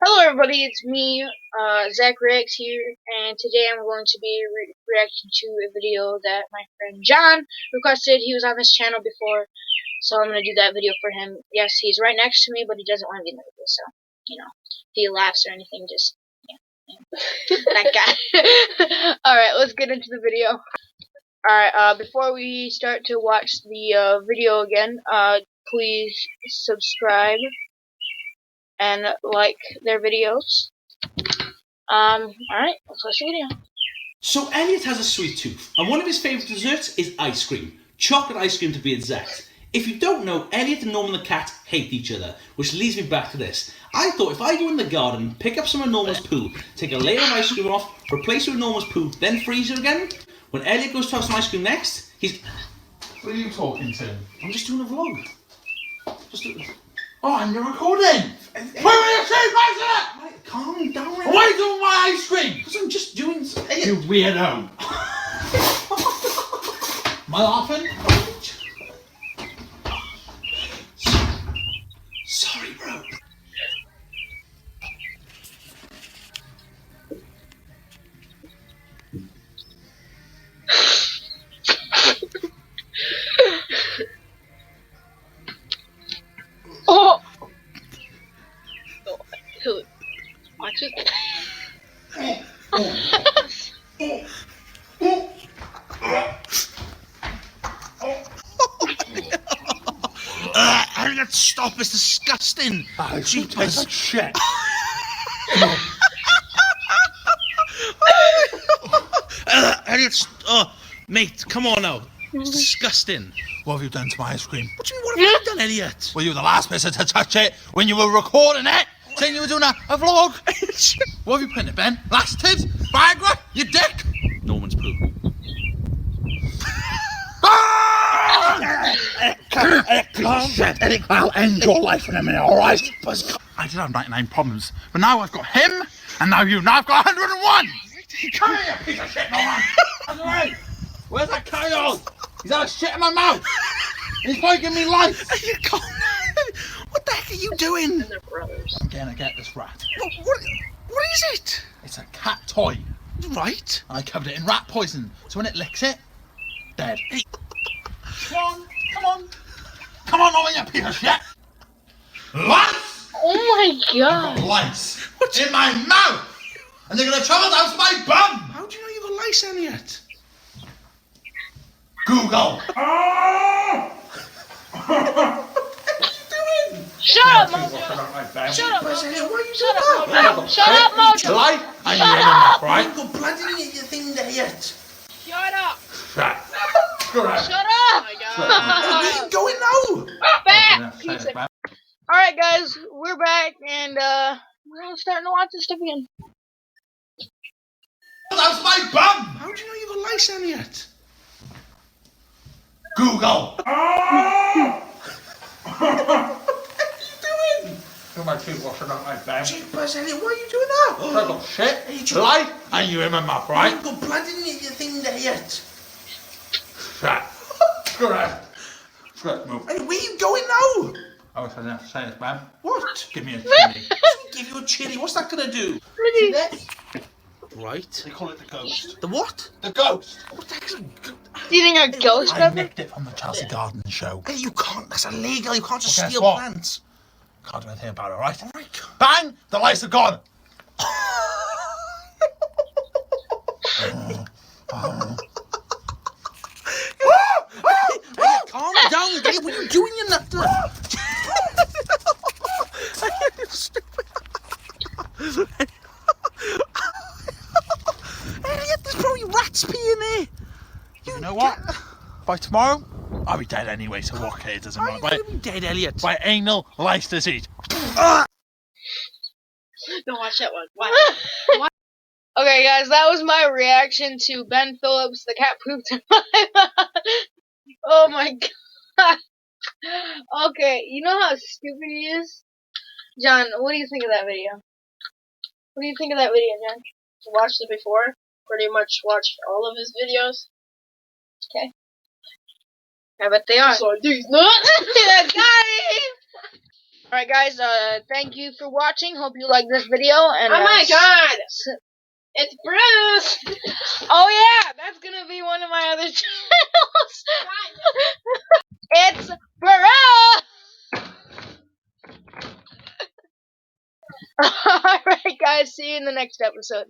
Hello everybody, it's me, Zach Rex here, and today I'm going to be reacting to a video that my friend John requested. He was on this channel before, so I'm going to do that video for him. Yes, he's right next to me, but he doesn't want to be in the video, so, you know, if he laughs or anything, just, that guy. Alright, let's get into the video. Alright, before we start to watch the video again, please subscribe and like their videos. Alright, let's watch the video. So Elliot has a sweet tooth, and one of his favourite desserts is ice cream. Chocolate ice cream to be exact. If you don't know, Elliot and Norman the cat hate each other, which leads me back to this. I thought if I go in the garden, pick up some of Norman's poo, take a layer of ice cream off, replace it with Norman's poo, then freeze it again, when Elliot goes to have some ice cream next, he's... What are you talking to? I'm just doing a vlog. Oh, and you're recording! Wait, your shoe, Right, calm down. why are you doing my ice cream? Because I'm just doing... You weirdo! Am I laughing? Sorry, bro. Oh! Watch it. Elliot, stop, it's disgusting. Jeepers. Like shit. Elliot, mate, come on now. It's disgusting. What have you done to my ice cream? What do you mean, what have you done, Elliot? Well, you were the last person to touch it when you were recording it, saying you were doing a vlog. What have you put in it, Ben? Laxatives? Viagra? You dick? Norman's poo. I'll end your life in a minute, alright? I did have 99 problems, but now I've got him, and now you. Now I've got 101! Come here, you piece of shit, Norman! Right. Where's that Kyle? He's had a shit in my mouth! He's breaking me life! You can't. What the heck are you doing? They're brothers. I'm gonna get this rat. What is it? It's a cat toy. Right. I covered it in rat poison, so when it licks it, dead. Hey. Come on, come on. Come on, Norman, you piece of shit! Lice! Oh my god. I've got lice in my mouth! And they're gonna travel down to my bum! How do you know you got lice, Elliot? Google! Shut up, Mojo! Shut up, Mojo! Shut up, Mojo! Shut up, Mojo! Lie? I knew your mouth, right? I've got blood in your thing there yet. Shut up! Shut. Shut up. Shut up! Where are you going now? Back! Alright guys, we're back and we're starting to watch this stuff again. That's my bum! How do you know you got lice, Elliot? Google! What are you doing? You're my toothbrush and not my bum. Jeepers, Elliot, what are you doing now? I got shit. Lie? I knew in my mouth, right? I've got blood in your thing there yet. Shut. Shut up. Shut. Move. Hey, where are you going now? I was going to say this, man. What? Give me a chili. Give you a chili. What's that gonna do? Really? This? Right. They call it the ghost. The what? The ghost. What the heck's a go- Do you think a ghost I pepper? nicked it from the Chelsea Garden show. Hey, you can't. That's illegal. You can't just Well, guess steal what? plants. Can't do anything about it, right? Right. Bang! The lights are gone. Hey, calm down, Dave. What are you doing, you nut? You stupid. Elliot, there's probably rats peeing there. You know what? By tomorrow, I'll be dead anyway, so what cares? Doesn't How are matter. you gonna be dead, Elliot? By anal lice disease. Don't watch that one. Watch. Okay, guys, that was my reaction to Ben Phillips, the cat pooped in my mouth. Oh my god. Okay, you know how stupid he is? John, what do you think of that video? What do you think of that video, John? I watched it before. Pretty much watched all of his videos. Okay. I bet they are. So these nuts. Got it! Alright guys, thank you for watching. Hope you like this video. And Oh my god! It's Bruce! Oh yeah, that's gonna be one of my other channels. It's Bruce! Alright guys, see you in the next episode.